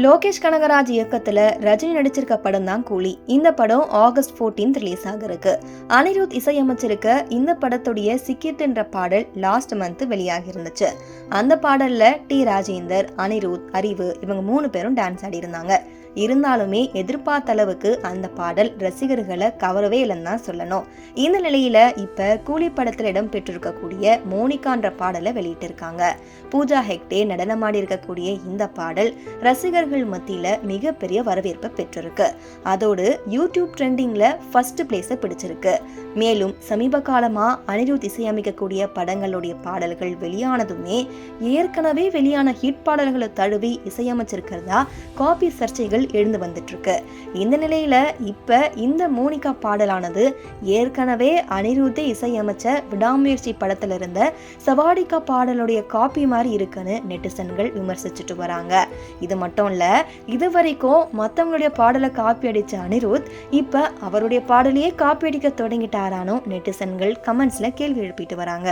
லோகேஷ் கனகராஜ் இயக்கத்துல ரஜினி நடிச்சிருக்க படம் தான் கூலி. இந்த படம் ஆகஸ்ட் 14 ரிலீஸ் ஆகிருக்கு. அனிருத் இசையமைச்சிருக்க இந்த படத்துடைய சிக்கிட் என்ற பாடல் லாஸ்ட் மந்த் வெளியாகி இருந்துச்சு. அந்த பாடல்ல டி ராஜேந்தர், அனிருத், அறிவு இவங்க 3 பேரும் டான்ஸ் ஆடி இருந்தாங்க. இருந்தாலுமே எதிர்பார்த்த அளவுக்கு அந்த பாடல் ரசிகர்களை கவரவே இல்லைன்னு தான் சொல்லணும். இந்த நிலையில இப்ப கூலி படத்தில் இடம் பெற்றிருக்கக்கூடிய மோனிகான்ற பாடலை வெளியிட்டு இருக்காங்க. பூஜா ஹெக்டே நடனமாடி இருக்கக்கூடிய இந்த பாடல் ரசிகர்கள் மத்தியில மிகப்பெரிய வரவேற்பை பெற்றிருக்கு. அதோடு யூடியூப் ட்ரெண்டிங்ல ஃபர்ஸ்ட் பிளேஸை பிடிச்சிருக்கு. மேலும் சமீப காலமா அனிருத் இசையமைக்கக்கூடிய படங்களுடைய பாடல்கள் வெளியானதுமே ஏற்கனவே வெளியான ஹிட் பாடல்களை தழுவி இசையமைச்சிருக்கிறதா காப்பி சர்ச்சைகள் எழுந்து வந்துட்டு இருக்கு. இந்த நிலையில இப்ப இந்த மோனிகா பாடலானது ஏற்கனவே அனிருத்தை இசையமைச்ச விடாமுயற்சி படத்துல இருந்த சவாடிகா பாடலுடைய காப்பி மாதிரி இருக்குன்னு நெட்டிசன்கள் விமர்சிச்சுட்டு வராங்க. இது மட்டும் இல்ல, இது வரைக்கும் மத்தவங்களுடைய பாடலை காப்பி அடிச்ச அனிருத் இப்ப அவருடைய பாடலையே காப்பி அடிக்க தொடங்கிட்டாரானோ நெட்டிசன்கள் கமெண்ட்ஸ்ல கேள்வி எழுப்பிட்டு வராங்க.